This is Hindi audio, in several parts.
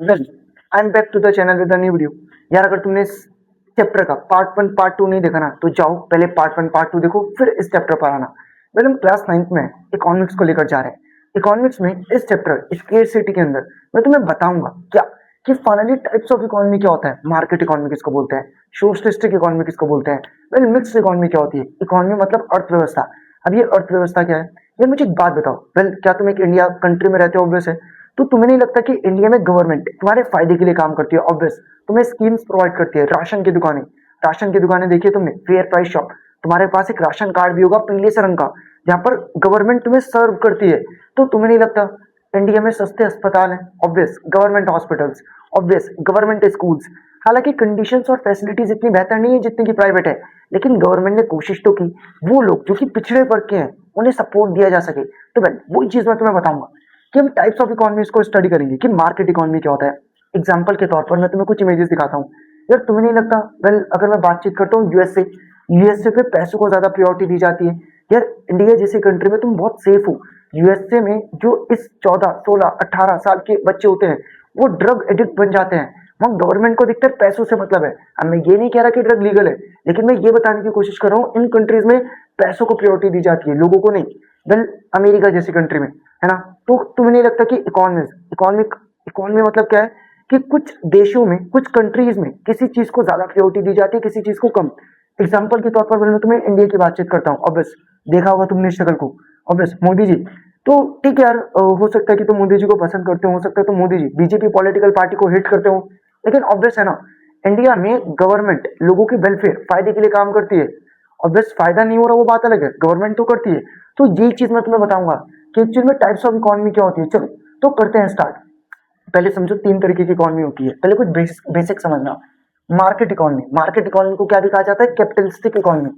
Well, I am back to the channel with a new video. यार अगर तुमने इस चैप्टर का पार्ट 1 पार्ट 2 नहीं देखा ना, तो जाओ पहले पार्ट 1 पार्ट 2 देखो, फिर इस चैप्टर पर आना। वेल, हम क्लास 9th में इकोनॉमिक्स को लेकर जा रहे हैं। इकोनॉमिक्स में इस चैप्टर स्केर्सिटी के अंदर मैं तुम्हें बताऊंगा क्या कि फाइनली टाइप्स ऑफ इकोनॉमी क्या होता है, मार्केट इकोनॉमी किसको बोलते हैं, सोशलिस्टिक इकोनॉमी किसको बोलते हैं, वेल मिक्स्ड इकोनॉमी क्या होती है, इकोनॉमी मतलब अर्थव्यवस्था। अब ये अर्थव्यवस्था क्या है, ये मुझे एक बात बताओ। वेल, क्या तुम एक इंडिया कंट्री में रहते हो, ऑब्वियस है, तो तुम्हें नहीं लगता कि इंडिया में गवर्नमेंट तुम्हारे फायदे के लिए काम करती है? ऑब्वियस, तुम्हें स्कीम्स प्रोवाइड करती है। राशन की दुकानें देखिए तुमने, फेयर प्राइस शॉप, तुम्हारे पास एक राशन कार्ड भी होगा पीले से रंग का, जहाँ पर गवर्नमेंट तुम्हें सर्व करती है। तो तुम्हें नहीं लगता इंडिया में सस्ते अस्पताल हैं? Obvious, government hospitals, obvious government schools. हालांकि कंडीशंस और फैसिलिटीज इतनी बेहतर नहीं है जितनी की प्राइवेट है, लेकिन गवर्नमेंट ने कोशिश तो की वो लोग जो कि पिछड़े वर्ग के हैं उन्हें सपोर्ट दिया जा सके। तो वेल, वही चीज मैं तुम्हें बताऊंगा कि हम टाइप्स ऑफ इकोनॉमीज को स्टडी करेंगे कि मार्केट इकोनॉमी क्या होता है। एग्जांपल के तौर पर मैं तुम्हें कुछ इमेजेस दिखाता हूँ। यार तुम्हें नहीं लगता, वेल अगर मैं बातचीत करता हूँ यूएसए पे पैसों को ज्यादा प्रायोरिटी दी जाती है। यार इंडिया जैसी कंट्री में तुम बहुत सेफ हो। यूएसए में जो इस 14 16 18 साल के बच्चे होते हैं वो ड्रग एडिक्ट बन जाते हैं। वहाँ गवर्नमेंट को दिखता है पैसों से मतलब है। अब मैं ये नहीं कह रहा कि ड्रग लीगल है, लेकिन मैं ये बताने की कोशिश कर रहा हूँ इन कंट्रीज में पैसों को प्रायोरिटी दी जाती है, लोगों को नहीं। वेल, अमेरिका जैसी कंट्री में, है ना? तो तुम्हें नहीं लगता कि इकोनॉमिक इकोनॉमी मतलब क्या है कि कुछ देशों में, कुछ कंट्रीज में किसी चीज को ज्यादा प्रायोरिटी दी जाती है, किसी चीज को कम। एग्जाम्पल के तौर पर मैं तुम्हें इंडिया की बातचीत करता हूँ। ऑब्वियस, देखा होगा तुमने शक्ल को, ऑब्वियस मोदी जी। तो ठीक है यार, हो सकता है कि तुम मोदी जी को पसंद करते हो सकता है तुम Modi ji BJP political party को हिट करते हो, लेकिन ऑब्वियस है ना, इंडिया में गवर्नमेंट लोगों के वेलफेयर फायदे के लिए काम करती है। ऑब्वियस फायदा नहीं हो रहा वो बात अलग है, गवर्नमेंट तो करती है। तो यही चीज मैं तुम्हें बताऊंगा कि एक्चुअल में टाइप्स ऑफ इकोनॉमी क्या होती है। चलो तो करते हैं स्टार्ट। पहले समझो तीन तरीके की इकोनॉमी होती है, पहले कुछ बेसिक समझना। मार्केट इकोनॉमी को क्या भी कहा जाता है? Capitalistic economy.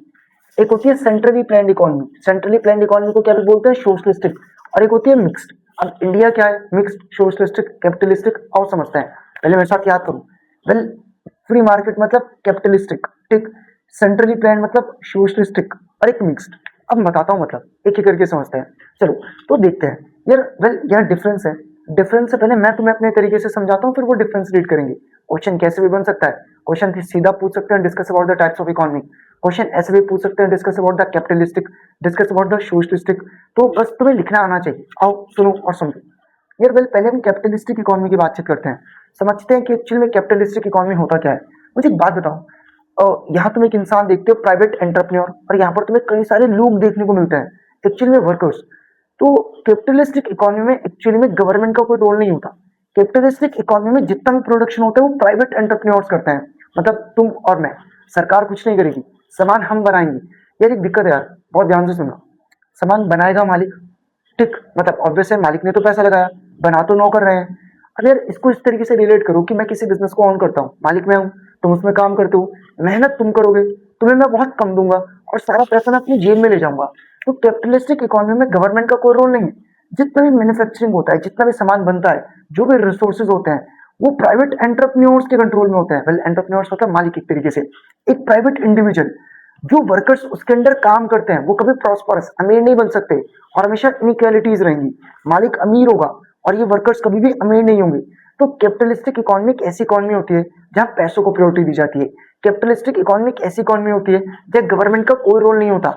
एक होती है centrally planned economy, centrally planned economy को क्या भी बोलते हैं? सोशलिस्टिक। और एक होती है मिक्स्ड। अब इंडिया क्या है? Mixed, socialistic, capitalistic. और समझते हैं, पहले मेरे साथ याद करो। वेल, फ्री मार्केट मतलब कैपिटलिस्टिक, ठीक। सेंट्रली प्लान्ड मतलब सोशलिस्टिक, और एक मिक्स्ड। अब मैं बताता हूँ, मतलब एक एक करके समझते हैं। चलो तो देखते हैं। यार वेल, यहाँ डिफरेंस है। डिफरेंस से पहले मैं तुम्हें अपने तरीके से समझाता हूँ, फिर वो डिफरेंस रीड करेंगे। क्वेश्चन कैसे भी बन सकता है। क्वेश्चन सीधा पूछ सकते हैं, discuss about the types of economy. Question ऐसे भी पूछ सकते हैं, discuss about the capitalistic, discuss about the socialistic. तो बस तुम्हें लिखना आना चाहिए। आओ सुनो और समझो। यार वेल, पहले हम कैपिटलिस्टिक इकोनॉमी की बातचीत करते हैं, समझते हैं कि एक्चुअली में कैपिटलिस्टिक इकोनॉमी होता क्या है। मुझे एक बात बताओ, यहाँ तुम एक इंसान देखते हो, प्राइवेट एंटरप्रेन्योर, और यहाँ पर तुम्हें कई सारे लोग देखने को मिलते हैं, एक्चुअली में वर्कर्स। तो कैपिटलिस्टिक इकोनॉमी में एक्चुअली में गवर्नमेंट का कोई रोल नहीं होता। कैपिटलिस्टिक इकोनॉमी में जितना भी प्रोडक्शन होता है वो प्राइवेट एंटरप्रेन्योर्स करते हैं। मतलब तुम और मैं, सरकार कुछ नहीं करेगी, सामान हम बनाएंगे। यार एक दिक्कत है यार, बहुत ध्यान से सुनो। सामान बनाएगा मालिक, ठीक। मतलब ऑब्वियस है, मालिक ने तो पैसा लगाया, बना तो नौकर रहे हैं। अब यार इसको इस तरीके से रिलेट करो कि मैं किसी बिजनेस को ऑन करता हूँ, मालिक मैं हूँ, तुम उसमें काम करते हो, मेहनत तुम करोगे, तुम्हें मैं बहुत कम दूंगा और सारा पैसा मैं अपनी जेब में ले जाऊंगा। तो कैपिटलिस्टिक इकोनॉमी में गवर्नमेंट का कोई रोल नहीं है। जितना भी मैन्युफैक्चरिंग होता है, जितना भी सामान बनता है, जो भी रिसोर्सेज होते हैं, वो प्राइवेट एंटरप्रेन्योर्स के कंट्रोल में होते हैं। वेल, एंटरप्रेन्योर्स होता है मालिक एक तरीके से, एक प्राइवेट इंडिविजुअल। जो वर्कर्स उसके अंडर काम करते हैं वो कभी प्रॉस्परस, अमीर नहीं बन सकते, और हमेशा इनइक्वालिटीज रहेंगी। मालिक अमीर होगा और ये वर्कर्स कभी भी अमीर नहीं होंगे। तो कैपिटलिस्टिक इकोनॉमी एक ऐसी इकोनॉमी होती है जहां पैसों को प्रायोरिटी दी जाती है। कैपिटलिस्टिक इकोनॉमी एक ऐसी इकोनॉमी होती है जहां गवर्नमेंट का कोई रोल नहीं होता।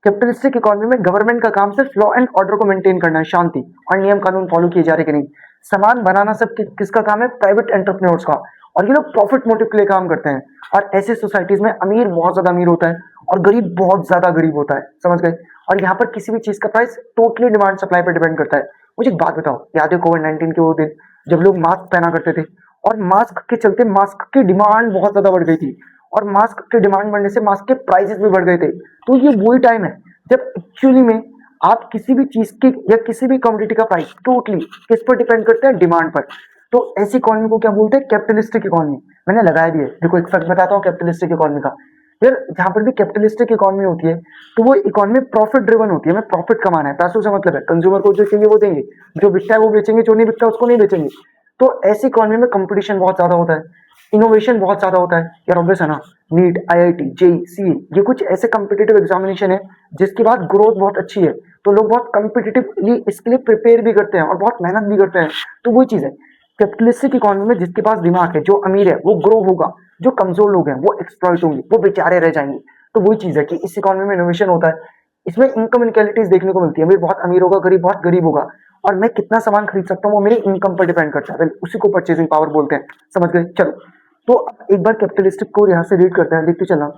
कैपिटलिस्टिक इकोनॉमी में गवर्नमेंट का काम सिर्फ लॉ एंड ऑर्डर को मेंटेन करना है, शांति और नियम कानून फॉलो किए जा रहे कि नहीं। सामान बनाना सब किसका काम है? प्राइवेट एंटरप्रेन्योर्स का। और ये लोग प्रॉफिट मोटिव के लिए काम करते हैं। और ऐसे सोसाइटीज में अमीर बहुत ज्यादा अमीर होता है और गरीब बहुत ज्यादा गरीब होता है, समझ गए? और यहाँ पर किसी भी चीज का प्राइस टोटली डिमांड सप्लाई पर डिपेंड करता है। मुझे एक बात बताओ, याद है कोविड-19 के वो दिन जब लोग मास्क पहना करते थे, और मास्क के चलते मास्क की डिमांड बहुत ज्यादा बढ़ गई थी, और मास्क की डिमांड बढ़ने से मास्क के प्राइसेस भी बढ़ गए थे। तो ये वही टाइम है जब एक्चुअली में आप किसी भी चीज की या किसी भी कमोडिटी का प्राइस टोटली किस पर डिपेंड करता है? डिमांड पर। तो ऐसी इकोनॉमी को क्या बोलते हैं? Capitalistic economy. मैंने लगाया भी है, देखो एक फर्क बताता हूँ कैपिटलिस्टिक इकोनॉमी का। यार जहां पर भी कैपिटलिस्टिक इकोनॉमी होती है तो वो इकोनॉमी प्रॉफिट ड्रिवन होती है, हमें प्रॉफिट कमाना है, पैसों से मतलब है। कंज्यूमर को जो चाहिए वो देंगे, जो बिकता है वो बेचेंगे, जो नहीं बिकता उसको नहीं बेचेंगे। तो ऐसी इकोनॉमी में कंपटीशन बहुत ज्यादा होता है, इनोवेशन बहुत ज्यादा होता है। यार ऑब्वियस है ना, नीट, आईआईटी, जेई, सीए, ये कुछ ऐसे कम्पिटिटिव एग्जामिनेशन है जिसके बाद ग्रोथ बहुत अच्छी है, तो लोग बहुत कम्पिटिटिवली इसके लिए प्रिपेयर भी करते हैं और बहुत मेहनत भी करते हैं। तो वही चीज है, कैपिटलिस्टिक इकोनॉमी में जिसके पास दिमाग है, जो अमीर है वो ग्रो होगा, जो कमजोर लोग हैं वो एक्सप्लॉइट होंगे, वो बेचारे रह जाएंगे। तो वही चीज है कि इस इकोनॉमी में इनोवेशन होता है, इसमें इनकम इनक्वालिटीज देखने को मिलती है, अमीर बहुत अमीर होगा, गरीब बहुत गरीब होगा, और मैं कितना सामान खरीद सकता हूँ वो मेरी इनकम पर डिपेंड करता है। उसी को परचेसिंग पावर बोलते हैं, समझ गए। चलो तो एक बार कैपिटलिस्टिक को यहाँ से रीड करते हैं, देखते चलना।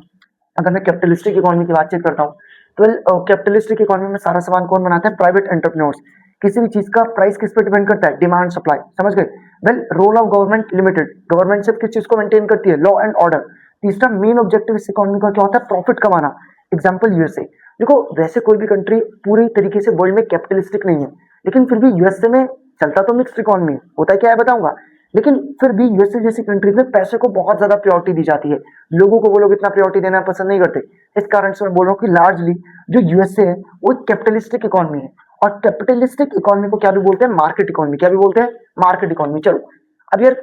अगर मैं कैपिटलिस्टिक इकोनॉमी की बातचीत करता हूँ तो कैपिटलिस्टिक इकोनॉमी में सारा सामान कौन बनाता है? Private entrepreneurs. किसी भी चीज का प्राइस किस पे डिपेंड करता है? डिमांड सप्लाई, समझ गए। Well, role of government limited, government सिर्फ किस चीज को मेंटेन करती है? Law and order. तीसरा, मेन ऑब्जेक्टिव इस इकोनॉमी का क्या होता है? प्रॉफिट कमाना। Example USA. देखो वैसे कोई भी कंट्री पूरी तरीके से वर्ल्ड में कैपिटलिस्टिक नहीं है, लेकिन फिर भी यूएसए में चलता तो मिक्स्ड इकोनॉमी होता है, क्या है बताऊंगा। लेकिन फिर भी यूएसए जैसी कंट्रीज में पैसे को बहुत ज्यादा प्रायोरिटी दी जाती है, लोगों को वो लोग इतना प्रायोरिटी देना पसंद नहीं करते। इस कारण से मैं बोल रहा हूँ कि लार्जली जो यूएसए है वो कैपिटलिस्टिक इकोनॉमी है। और कैपिटलिस्टिक इकोनॉमी को क्या भी बोलते हैं? Market economy. क्या भी बोलते हैं? Market economy. चलो अब यार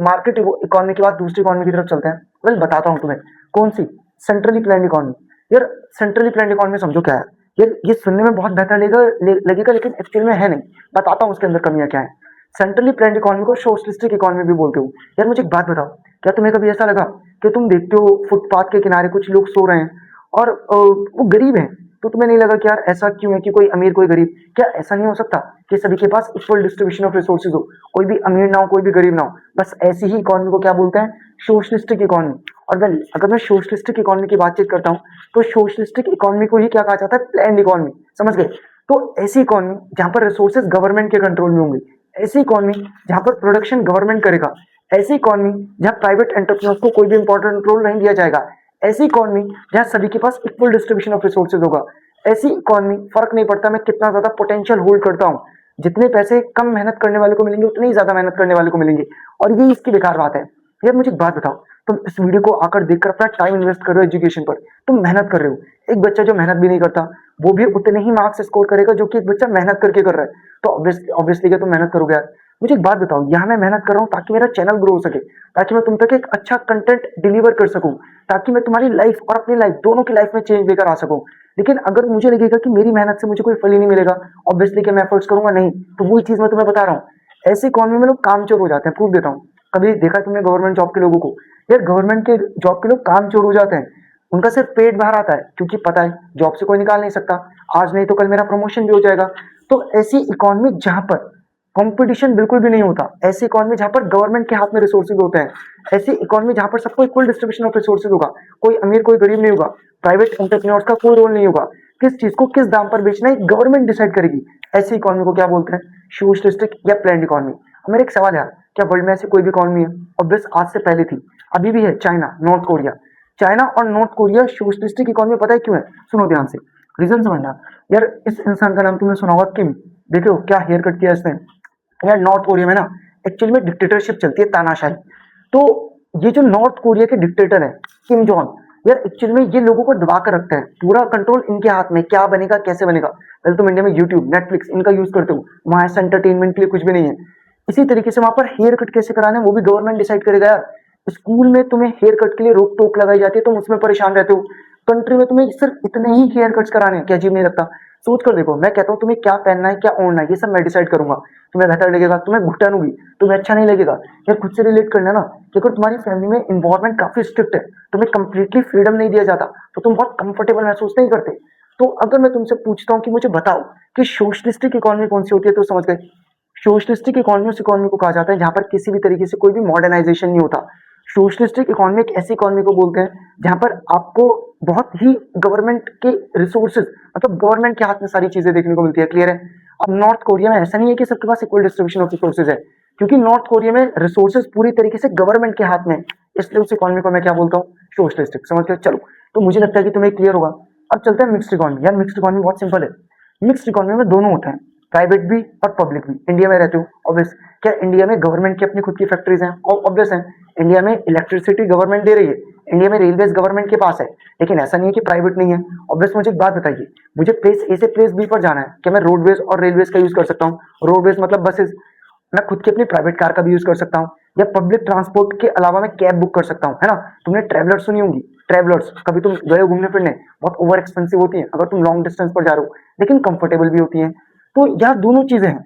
मार्केट इकोनॉमी के बाद दूसरी इकोनॉमी की तरफ चलते हैं। वेल बताता हूँ तुम्हें कौन सी, सेंट्रली प्लान्ड इकोनॉमी। यार सेंट्रली प्लान्ड इकोनॉमी समझो क्या है। ये सुनने में बहुत बेहतर लगेगा लेकिन एक्चुअल में है नहीं। बताता हूँ उसके अंदर कमियां क्या है। सेंट्रली प्लान्ड इकोनॉमी को सोशलिस्टिक इकोनॉमी भी बोलते हो। यार मुझे एक बात बताओ, क्या तुम्हें कभी ऐसा लगा कि तुम देखते हो फुटपाथ के किनारे कुछ लोग सो रहे हैं और वो गरीब हैं, तो तुम्हें नहीं लगा कि यार ऐसा क्यों है कि कोई अमीर कोई गरीब? क्या ऐसा नहीं हो सकता कि सभी के पास इक्वल डिस्ट्रीब्यूशन ऑफ रिसोर्सेज हो, कोई भी अमीर ना हो कोई भी गरीब ना हो? बस ऐसी ही इकोनॉमी को क्या बोलते हैं? Socialistic economy. और वेल अगर मैं सोशलिस्टिक इकोनॉमी की बातचीत करता हूँ तो सोशलिस्टिक इकोनॉमी को ही क्या कहा जाता है? प्लान्ड इकोनॉमी, समझ गए। तो ऐसी इकोनॉमी जहां पर रिसोर्सेज गवर्नमेंट के कंट्रोल में होंगे, ऐसी इकोनॉमी जहां पर प्रोडक्शन गवर्नमेंट करेगा, ऐसी इकोनॉमी जहां प्राइवेट एंटरप्रेन्योर्स को कोई भी इंपॉर्टेंट रोल नहीं दिया जाएगा, ऐसी इकोनॉमी जहां सभी के पास इक्वल डिस्ट्रीब्यूशन ऑफ रिसोर्सेज होगा, ऐसी इकोनॉमी फर्क नहीं पड़ता मैं कितना ज्यादा पोटेंशियल होल्ड करता हूँ, जितने पैसे कम मेहनत करने वाले को मिलेंगे उतने ही ज्यादा मेहनत करने वाले को मिलेंगे। और ये इसकी बेकार बात है। यार मुझे एक बात बताओ, तुम इस वीडियो को आकर देखकर अपना टाइम इन्वेस्ट कर रहे हो एजुकेशन पर, तुम मेहनत कर रहे हो। एक बच्चा जो मेहनत भी नहीं करता वो भी उतने ही मार्क्स स्कोर करेगा जो कि एक बच्चा मेहनत करके कर रहा है। तो ऑब्वियसली क्या तुम मेहनत करोगे यार? मुझे एक बात बताओ, यहाँ मैं मेहनत कर रहा हूँ ताकि मेरा चैनल ग्रो हो सके, ताकि मैं तुम तक एक अच्छा कंटेंट डिलीवर कर सकूं, ताकि मैं तुम्हारी लाइफ और अपनी लाइफ दोनों की लाइफ में चेंज लेकर आ सकूं। लेकिन अगर मुझे लगेगा कि मेरी मेहनत से मुझे कोई फल ही नहीं मिलेगा, ऑब्वियसली कि मैं एफर्ट्स करूंगा नहीं। तो वही चीज मैं तुम्हें बता रहा हूँ, ऐसी इकोनॉमी में लोग कामचोर हो जाते हैं। प्रूफ देता हूँ, कभी देखा तुमने गवर्नमेंट जॉब के लोगों को? यार गवर्नमेंट के जॉब के लोग कामचोर हो जाते हैं, उनका सिर्फ पेट बाहर आता है क्योंकि पता है जॉब से कोई निकाल नहीं सकता, आज नहीं तो कल मेरा प्रमोशन भी हो जाएगा। तो ऐसी इकोनॉमी जहां पर कंपटीशन बिल्कुल भी नहीं होता, ऐसी इकोनॉमी जहां पर गवर्नमेंट के हाथ में रिसोर्सेज होते हैं, ऐसी इकोनॉमी जहां पर सबको इक्वल डिस्ट्रीब्यूशन ऑफ रिसोर्सेज होगा, कोई अमीर कोई गरीब नहीं होगा, प्राइवेट एंटरप्रेन्योर्स का कोई रोल नहीं होगा, किस चीज को किस दाम पर बेचना है गवर्नमेंट डिसाइड करेगी। ऐसी इकोनॉमी को क्या बोलते हैं? सोशलिस्टिक या प्लान्ड इकोनॉमी। अब मेरा एक सवाल है, क्या वर्ल्ड में ऐसी कोई भी इकोनॉमी है? ऑब्वियस आज से पहले थी, अभी भी है, चाइना, नॉर्थ कोरिया। चाइना और नॉर्थ कोरिया सोशलिस्टिक इकोनॉमी, पता है क्यों है? सुनो ध्यान से, रीजन समझना। यार इस इंसान का नाम तुमने सुना होगा, किम। देखो क्या हेयर कट किया इसने। यार नॉर्थ कोरिया में ना एक्चुअली में डिक्टेटरशिप चलती है, तानाशाही। तो ये जो नॉर्थ कोरिया के डिक्टेटर है किम जोंग, यार एक्चुअली में ये लोगों को दबा कर रखते हैं, पूरा कंट्रोल इनके हाथ में, क्या बनेगा कैसे बनेगा। पहले तुम इंडिया में यूट्यूब नेटफ्लिक्स इनका यूज करते हो, वहां ऐसा एंटरटेनमेंट के लिए कुछ भी नहीं है। इसी तरीके से वहां पर हेयर कट कैसे कराना है वो भी गवर्नमेंट डिसाइड करेगा। यार स्कूल में तुम्हें हेयर कट के लिए रोक टोक लगाई जाती है, तुम उसमें परेशान रहते हो। कंट्री में तुम्हें सिर्फ इतने ही हेयर कट्स कराने हैं, क्या अजीब नहीं लगता? सोच कर देखो, मैं कहता हूँ तुम्हें क्या पहनना है क्या ओढ़ना है ये सब मैं डिसाइड करूंगा, तुम्हें बेहतर लगेगा, तुम्हें घुटन होगी, तुम्हें अच्छा नहीं लगेगा। यार खुद से रिलेट करना ना कि अगर तुम्हारी फैमिली में इन्वायरमेंट काफी स्ट्रिक्ट है, तुम्हें कंप्लीटली फ्रीडम नहीं दिया जाता, तो तुम बहुत कंफर्टेबल महसूस नहीं करते। तो अगर मैं तुमसे पूछता हूँ कि मुझे बताओ कि सोशलिस्टिक इकोनॉमी कौन सी होती है, तो समझ गए सोशलिस्टिक इकोनॉमी उस इकोनॉमी को कहा जाता है जहां पर किसी भी तरीके से कोई भी मॉडर्नाइजेशन नहीं होता। सोशलिस्टिक इकोनॉमी एक ऐसी इकोनॉमी को बोलते हैं जहां पर आपको बहुत ही गवर्नमेंट के रिसोर्सेज, मतलब गवर्नमेंट के हाथ में सारी चीजें देखने को मिलती है। क्लियर है? अब नॉर्थ कोरिया में ऐसा नहीं है कि सबके पास इक्वल डिस्ट्रीब्यूशन ऑफ रिसोर्सेज है, क्योंकि नॉर्थ कोरिया में रिसोर्सेज पूरी तरीके से गवर्नमेंट के हाथ में, इसलिए उस इकोनॉमी को मैं क्या बोलता हूँ? सोशलिस्टिक। समझ गए? चलो तो मुझे लगता है कि तुम्हें क्लियर होगा। अब चलते हैं मिक्स्ड इकोनॉमी। यार मिक्स्ड इकोनॉमी बहुत सिंपल है। मिक्स्ड इकोनॉमी में दोनों होता है, प्राइवेट भी और पब्लिक भी। इंडिया में रहते हो ऑब्वियस, क्या इंडिया में गवर्नमेंट की अपनी खुद की फैक्ट्रीज हैं? ऑब्वियस है। इंडिया में इलेक्ट्रिसिटी गवर्नमेंट दे रही है, इंडिया में रेलवेज गवर्नमेंट के पास है, लेकिन ऐसा नहीं है कि प्राइवेट नहीं है। ऑब्वियस मुझे एक बात बताइए, मुझे प्लेस ए से प्लेस बी पर जाना है, क्या मैं रोडवेज और रेलवेज का यूज कर सकता हूँ? रोडवेज मतलब बसेस, मैं खुद की अपनी प्राइवेट कार का भी यूज कर सकता हूँ, या पब्लिक ट्रांसपोर्ट के अलावा मैं कैब बुक कर सकता हूँ, है ना? तुमने ट्रेवलर्स सुनी होंगी, ट्रेवलर्स कभी तुम गए हो घूमने फिरने, बहुत ओवर एक्सपेंसिव होती है अगर तुम लॉन्ग डिस्टेंस पर जा रहे हो, लेकिन कंफर्टेबल भी होती है। तो यार दोनों चीजें हैं,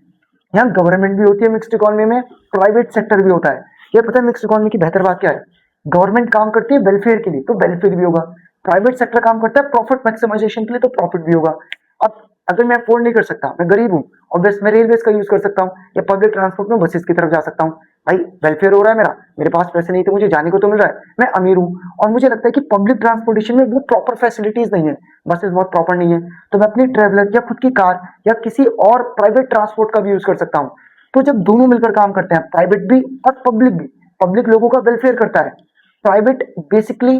यहाँ गवर्नमेंट भी होती है मिक्स्ड इकोनॉमी में, प्राइवेट सेक्टर भी होता है। ये पता है मिक्स्ड इकोनॉमी की बेहतर बात क्या है? गवर्नमेंट काम करती है वेलफेयर के लिए तो वेलफेयर भी होगा, प्राइवेट सेक्टर काम करता है प्रॉफिट मैक्सिमाइजेशन के लिए तो प्रॉफिट भी होगा। अब अगर मैं अफोर्ड नहीं कर सकता, मैं गरीब हूँ, ऑब्वियस मैं रेलवेज का यूज कर सकता हूँ या पब्लिक ट्रांसपोर्ट में बसेस की तरफ जा सकता हूँ। भाई वेलफेयर हो रहा है मेरा, मेरे पास पैसे नहीं तो मुझे जाने को तो मिल रहा है, मैं अमीर हूँ। और मुझे लगता है कि पब्लिक ट्रांसपोर्टेशन में वो प्रॉपर फैसिलिटीज नहीं है, बसेस बहुत प्रॉपर नहीं है, तो मैं अपनी ट्रेवलर या खुद की कार या किसी और प्राइवेट ट्रांसपोर्ट का भी यूज कर सकता हूँ। तो जब दोनों मिलकर काम करते हैं, प्राइवेट भी और पब्लिक भी, पब्लिक लोगों का वेलफेयर करता है, प्राइवेट बेसिकली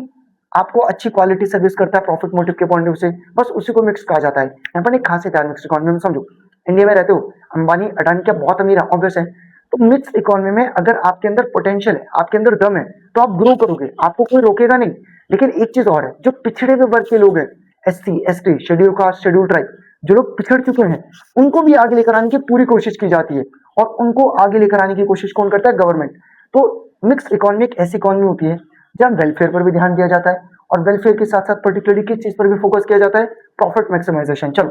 आपको अच्छी क्वालिटी सर्विस करता है प्रॉफिट मोटिव के पॉइंट ऑफ व्यू से, बस उसी को मिक्स कहा जाता है। यहाँ पर एक खासियत है मिक्स इकोनॉमी में, समझो इंडिया में रहते हो, अंबानी अडानी क्या बहुत अमीर है, ऑब्वियस है। तो मिक्स इकोनॉमी में अगर आपके अंदर पोटेंशियल है, आपके अंदर दम है, तो आप ग्रो करोगे, आपको कोई रोकेगा नहीं। लेकिन एक चीज और है, जो पिछड़े हुए वर्ग के लोग हैं, SC ST schedule caste schedule tribe, जो लोग पिछड़ चुके हैं, उनको भी आगे लेकर आने की पूरी कोशिश की जाती है। और उनको आगे लेकर आने की कोशिश कौन करता है? गवर्नमेंट। तो मिक्स इकोनॉमी एक ऐसी इकोनॉमी होती है जहाँ वेलफेयर पर भी ध्यान दिया जाता है और वेलफेयर के साथ साथ पर्टिकुलरली किस चीज पर भी फोकस किया जाता है? Profit maximisation. चलो,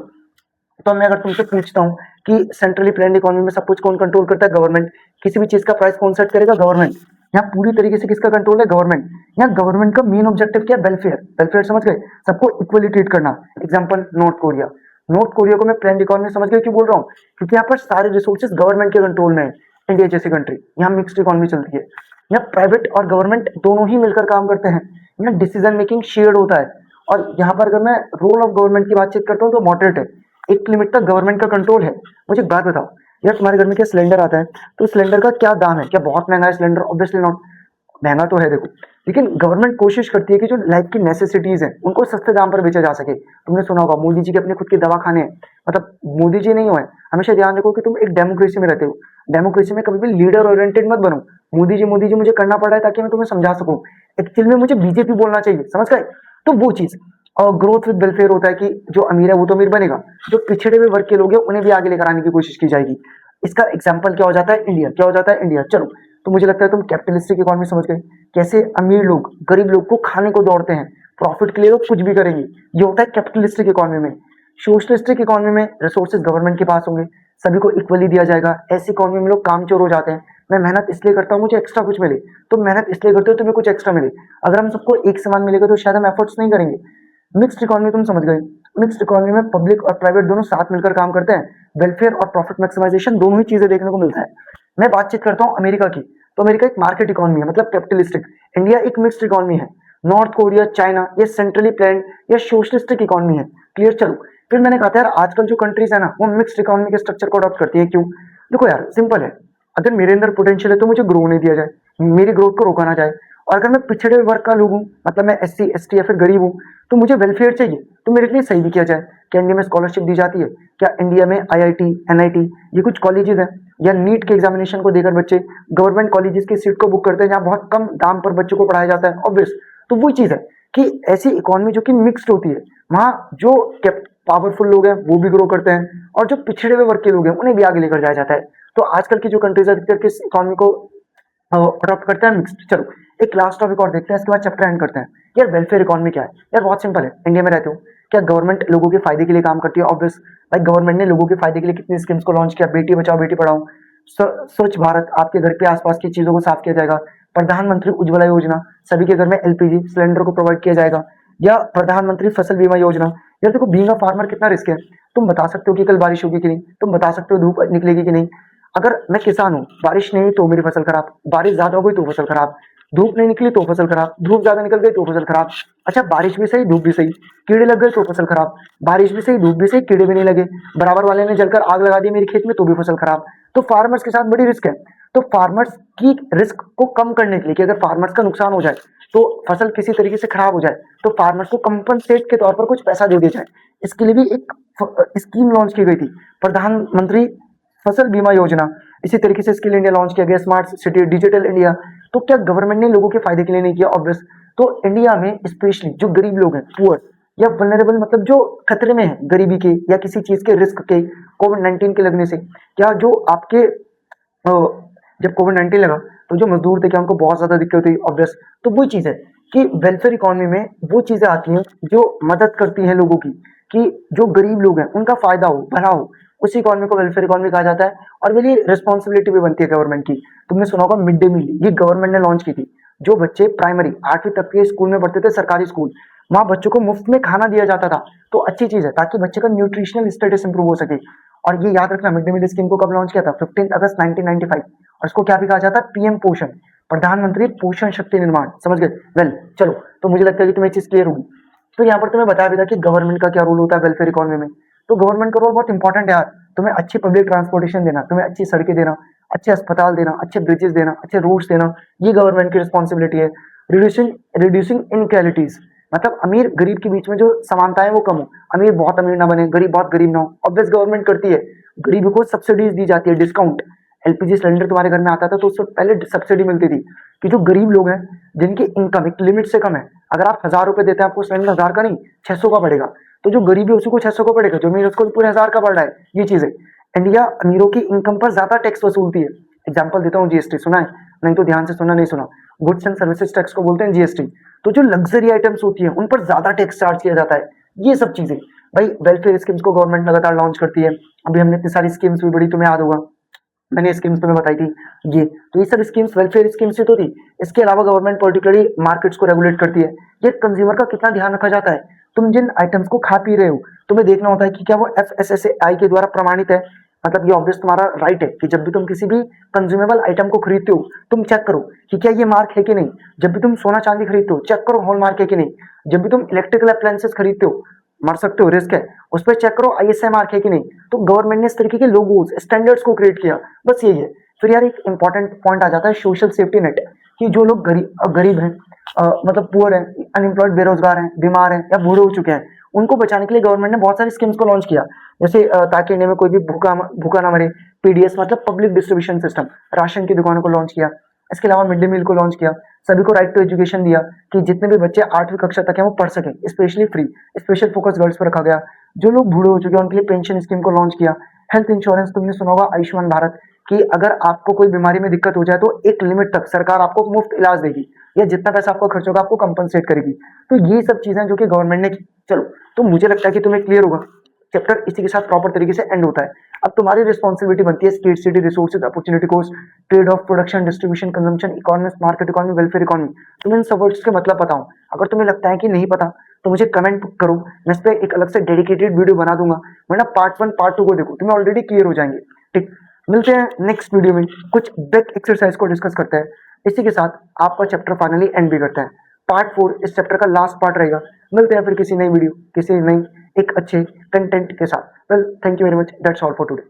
तो मैं अगर तुमसे पूछता हूँ कि सेंट्रली प्लान्ड इकोनॉमी में सब कुछ कौन कंट्रोल करता है? गवर्नमेंट। किसी भी चीज का प्राइस कौन सेट करेगा? गवर्नमेंट। यहाँ पूरी तरीके से किसका कंट्रोल है? गवर्नमेंट। यहाँ गवर्नमेंट का मेन ऑब्जेक्टिव क्या है? वेलफेयर। वेलफेयर समझ गए, सबको इक्वली ट्रीट करना। Example north Korea. North Korea को मैं प्लान्ड इकोनॉमी समझ गए क्यों बोल रहा हूँ? क्योंकि यहाँ पर सारे रिसोर्सेज गवर्नमेंट के कंट्रोल में है। इंडिया जैसी कंट्री, यहाँ मिक्स्ड इकोनॉमी चलती है, यहाँ प्राइवेट और गवर्नमेंट दोनों ही मिलकर काम करते हैं, यहाँ डिसीजन मेकिंग शेयर्ड होता है। और यहाँ पर अगर मैं रोल ऑफ गवर्नमेंट की बातचीत करता हूँ तो मॉडरेट है, एक लिमिट तक गवर्नमेंट का कंट्रोल है। मुझे एक बात बताओ यार, तुम्हारे घर में क्या सिलेंडर आता है, तो सिलेंडर का क्या दाम है? क्या बहुत महंगा है सिलेंडर? ऑब्वियसली नॉट, महंगा तो है देखो, लेकिन गवर्नमेंट कोशिश करती है कि जो लाइफ की नेसेसिटीज हैं उनको सस्ते दाम पर बेचा जा सके। तुमने सुना होगा मोदी जी के अपने खुद के दवाखाने हैं, मतलब मोदी जी नहीं हुए। हमेशा ध्यान रखो कि तुम एक डेमोक्रेसी में रहते हो, डेमोक्रेसी में कभी भी लीडर ओरिएंटेड मत बनो। मोदी जी मुझे करना पड़ रहा है ताकि मैं तुम्हें समझा सकूं, एक्चुअल में मुझे बीजेपी बोलना चाहिए, समझ गए? तो वो चीज और ग्रोथ विद वेलफेयर होता है कि जो अमीर है वो तो अमीर बनेगा, जो पिछड़े हुए वर्ग के लोग हैं उन्हें भी आगे लेकर आने की कोशिश की जाएगी। इसका एग्जाम्पल क्या हो जाता है? इंडिया। क्या हो जाता है? इंडिया। चलो, तो मुझे लगता है तुम कैपिटलिस्टिक इकोनॉमी समझ गए, कैसे अमीर लोग गरीब लोग को खाने को दौड़ते हैं, प्रॉफिट के लिए लोग कुछ भी करेंगे। ये होता है कैपिटलिस्टिक इकोनॉमी में। सोशलिस्टिक इकोनॉमी में रिसोर्सेज गवर्नमेंट के पास होंगे, सभी को इक्वली दिया जाएगा। ऐसी इकोनॉमी में लोग कामचोर हो जाते हैं, मैं मेहनत इसलिए करता हूँ मुझे एक्स्ट्रा कुछ मिले, तुम मेहनत इसलिए करते हो तुम्हें कुछ एक्स्ट्रा मिले। अगर हम सबको एक समान मिलेगा तो शायद हम एफर्ट्स नहीं करेंगे। मिक्स्ड इकोनॉमी तुम समझ गए, मिक्स्ड इकोनॉमी में पब्लिक और प्राइवेट दोनों साथ मिलकर काम करते हैं, वेलफेयर और प्रॉफिट मैक्सिमाइजेशन दोनों ही चीजें देखने को मिलता है। मैं बातचीत करता हूँ अमेरिका की, तो अमेरिका एक मार्केट इकोनॉमी है, मतलब कैपिटलिस्टिक। इंडिया एक मिक्स्ड इकोनॉमी है। नॉर्थ कोरिया, चाइना, ये सेंट्रली प्लान्ड या सोशलिस्टिक इकोनॉमी है। क्लियर? चलो, फिर मैंने कहा था यार आजकल जो कंट्रीज है ना वो मिक्स्ड इकोनॉमी के स्ट्रक्चर को अडॉप्ट करती है, क्यों? देखो यार सिंपल है, अगर मेरे अंदर पोटेंशियल है तो मुझे ग्रो नहीं दिया जाए, मेरी ग्रोथ को रोका ना जाए। और अगर मैं पिछड़े वर्ग का लोग हूँ, मतलब मैं एससी एसटी या फिर गरीब हूँ, तो मुझे वेलफेयर चाहिए, तो मेरे लिए सही भी किया जाए। क्या इंडिया में स्कॉलरशिप दी जाती है? क्या इंडिया में आईआईटी एनआईटी ये कुछ कॉलेजेस हैं, या नीट के एग्जामिनेशन को देकर बच्चे गवर्नमेंट कॉलेजेस की सीट को बुक करते हैं जहाँ बहुत कम दाम पर बच्चों को पढ़ाया जाता है? ऑब्वियस। तो वही चीज है कि ऐसी इकोनॉमी जो कि मिक्स्ड होती है, वहाँ जो पावरफुल लोग हैं वो भी ग्रो करते हैं और जो पिछड़े हुए वर्ग के लोग हैं उन्हें भी आगे लेकर जाया जाता है। तो आजकल की जो कंट्रीज अधिकतर किस इकोनॉमी को अडॉप्ट करते हैं? मिक्स्ड। चलो, एक लास्ट टॉपिक और देखते हैं, इसके बाद चैप्टर एंड करते हैं। यार वेलफेयर इकोनॉमी क्या है? यार बहुत सिंपल है, इंडिया में रहते हो, क्या गवर्नमेंट लोगों के फायदे के लिए काम करती है? ऑब्वियस भाई, गवर्नमेंट ने लोगों के फायदे के लिए कितनी स्कीम्स को लॉन्च किया, बेटी बचाओ बेटी पढ़ाओ, स्वच्छ भारत, आपके घर के आसपास की चीजों को साफ किया जाएगा, प्रधानमंत्री उज्ज्वला योजना, सभी के घर में एलपीजी सिलेंडर को प्रोवाइड किया जाएगा, या प्रधानमंत्री फसल बीमा योजना। यार देखो, बीइंग अ फार्मर कितना रिस्क है, तुम बता सकते हो कि कल बारिश होगी कि नहीं, तुम बता सकते हो धूप निकलेगी कि नहीं। अगर मैं किसान हूँ, बारिश नहीं हुई तो मेरी फसल खराब, बारिश ज्यादा हो गई तो फसल खराब, धूप नहीं निकली तो फसल खराब, धूप ज्यादा निकल गई तो फसल खराब। अच्छा, बारिश भी सही धूप भी सही, कीड़े लग गए तो फसल खराब, बारिश भी सही धूप भी सही कीड़े भी नहीं लगे, बराबर वाले ने जलकर आग लगा दी मेरे खेत में तो भी फसल खराब। तो फार्मर्स के साथ बड़ी रिस्क है। तो फार्मर्स की रिस्क को कम करने के लिए कि अगर फार्मर्स का नुकसान हो जाए तो फसल किसी तरीके से खराब हो जाए तो फार्मर्स को कंपनसेट के तौर पर कुछ पैसा दे दिया जाए, इसके लिए भी एक स्कीम लॉन्च की गई थी, प्रधानमंत्री फसल बीमा योजना। इसी तरीके से स्किल इंडिया लॉन्च किया गया, स्मार्ट सिटी, डिजिटल इंडिया। तो क्या गवर्नमेंट ने लोगों के फायदे के लिए नहीं किया? ऑब्वियस। तो इंडिया में स्पेशली जो गरीब लोग हैं, पुअर या वल्नरेबल, मतलब जो खतरे में है गरीबी के या किसी चीज के रिस्क के, कोविड-19 के लगने से, क्या जो आपके जब कोविड-19 लगा तो जो मजदूर थे क्या उनको बहुत ज्यादा दिक्कत हुई? ऑब्वियस। तो वही चीज है कि वेलफेयर इकोनॉमी में वो चीजें आती हैं जो मदद करती हैं लोगों की, कि जो गरीब लोग हैं उनका फायदा हो, भला हो, उसी इकोनॉमी को वेलफेयर इकोनॉमी कहा जाता है। और मेरी रिस्पॉन्सिबिलिटी भी बनती है गवर्नमेंट की। तुमने सुना होगा मिड डे मील, ये गवर्नमेंट ने लॉन्च की थी। जो बच्चे प्राइमरी 8वीं तक के स्कूल में पढ़ते थे, सरकारी स्कूल, वहां बच्चों को मुफ्त में खाना दिया जाता था। तो अच्छी चीज है, ताकि बच्चे का न्यूट्रिशनल स्टेटस इंप्रूव हो सके। और ये याद रखना, मिड डे मील स्कीम को कब लॉन्च किया था? 15 अगस्त 1995। और इसको क्या भी कहा जाता है? पीएम पोषण, प्रधानमंत्री पोषण शक्ति निर्माण। समझ गए? वेल चलो, तो मुझे लगता है कि तुम्हें चीज क्लियर होगी। तो यहाँ पर तुम्हें बताया भी था कि गवर्नमेंट का क्या रोल होता है वेलफेयर इकोनॉमी में। तो गवर्नमेंट का रोल बहुत इंपॉर्टेंट है यार। तुम्हें अच्छी पब्लिक ट्रांसपोर्टेशन देना, तुम्हें अच्छी सड़कें देना, अच्छे अस्पताल देना, अच्छे ब्रिजेस देना, अच्छे रोड्स देना, ये गवर्नमेंट की रिस्पॉन्सिबिलिटी है। रिड्यूसिंग रिड्यूसिंग इनइक्वालिटीज, मतलब अमीर गरीब के बीच में जो समानताएं वो कम हो, अमीर बहुत अमीर ना बने, गरीब बहुत गरीब ना हो। ऑब्वियस गवर्नमेंट करती है, गरीब को सब्सिडीज दी जाती है, डिस्काउंट। एलपीजी सिलेंडर तुम्हारे घर में आता था तो उससे पहले सब्सिडी मिलती थी कि जो गरीब लोग हैं, जिनकी इनकम एक लिमिट से कम है, अगर आप 1000 रुपए देते हैं, आपको सिलेंडर 1000 का नहीं 600 का पड़ेगा। तो जो गरीब है उसी को 600 का पड़ेगा, जो अमीर उसको पूरे 1000 का पड़ रहा है। ये चीज है। इंडिया अमीरों की इनकम पर ज्यादा टैक्स वसूलती है। एग्जाम्पल देता हूँ, जीएसटी सुना है? नहीं तो ध्यान से सुना, नहीं सुना। गुड्स एंड सर्विसेज टैक्स को बोलते हैं जीएसटी। तो जो लग्जरी आइटम्स होती है उन पर ज्यादा टैक्स चार्ज किया जाता है। ये सब चीजें भाई, वेलफेयर स्कीम्स को गवर्नमेंट लगातार लॉन्च करती है। अभी हमने इतनी सारी स्कीम्स भी बड़ी, तुम्हें याद होगा मैंने स्कीम्स तुम्हें बताई थी ये। तो ये सब स्कीम्स वेलफेयर स्कीम्स ही तो थी। इसके अलावा गवर्नमेंट पर्टिकुलरली मार्केट्स को रेगुलेट करती है। ये कंज्यूमर का कितना ध्यान रखा जाता है। तुम जिन आइटम्स को खा पी रहे हो, तुम्हें देखना होता है कि क्या वो FSSAI के द्वारा प्रमाणित है। मतलब ये ऑब्वियस तुम्हारा राइट है कि जब भी तुम किसी भी कंज्यूमेबल आइटम को खरीदते हो, तुम चेक करो कि क्या ये मार्क है कि नहीं। जब भी तुम सोना चांदी खरीदते हो, चेक करो हॉल मार्क है कि नहीं। जब भी तुम इलेक्ट्रिकल अप्लायंसेस खरीदते हो, मर सकते हो, रिस्क है, उस पर चेक करो ISI मार्क है कि नहीं। तो गवर्नमेंट ने इस तरीके के लोगोस, स्टैंडर्ड्स को क्रिएट किया, बस यही है। फिर यार एक इंपॉर्टेंट पॉइंट आ जाता है सोशल सेफ्टी नेट, कि जो लोग गरीब हैं, मतलब पुअर हैं, अनएम्प्लॉयड, बेरोजगार हैं, बीमार हैं या बूढ़े हो चुके हैं, उनको बचाने के लिए गवर्नमेंट ने बहुत सारी स्कीम्स को लॉन्च किया। जैसे ताकि इंडिया में कोई भी भूखा ना मरे, PDS मतलब पब्लिक डिस्ट्रीब्यूशन सिस्टम, राशन की दुकानों को लॉन्च किया। इसके अलावा मिड डे मील को लॉन्च किया। सभी को राइट टू एजुकेशन दिया कि जितने भी बच्चे 8वीं कक्षा तक है वो पढ़ सके, specially free. Special focus girls पर रखा गया। जो लोग बूढ़े हो चुके हैं उनके लिए पेंशन स्कीम को लॉन्च किया। हेल्थ इंश्योरेंस, तुमने सुना होगा आयुष्मान भारत, कि अगर आपको कोई बीमारी में दिक्कत हो जाए तो एक लिमिट तक सरकार आपको मुफ्त इलाज देगी, या जितना पैसा आपको खर्च होगा आपको कंपनसेट करेगी। तो ये सब चीजें जो कि गवर्नमेंट ने की। चलो, तो मुझे लगता है कि तुम्हें क्लियर होगा। चैप्टर इसी के साथ प्रॉपर तरीके से एंड होता है। अब तुम्हारी रिस्पॉन्सिबिलिटी बनती है scarcity, resources, opportunity cost, trade off, production, distribution, consumption, economics, market economy, welfare economy. तुम्हें इन सब वर्ड्स के मतलब पता हो। अगर तुम्हें लगता है कि नहीं पता तो मुझे कमेंट करो, मैं इस पर एक अलग से डेडिकेटेड वीडियो बना दूंगा, वरना पार्ट 1 पार्ट 2 को देखो, तुम्हें ऑलरेडी क्लियर हो जाएंगे। ठीक, मिलते हैं नेक्स्ट वीडियो में, कुछ बैक एक्सरसाइज को डिस्कस करते हैं। इसी के साथ आपका चैप्टर फाइनली एंड भी करते हैं। पार्ट 4 इस चैप्टर का लास्ट पार्ट रहेगा। मिलते हैं फिर किसी नई वीडियो, किसी नई एक अच्छे कंटेंट के साथ। Well, thank you very much, that's all for today.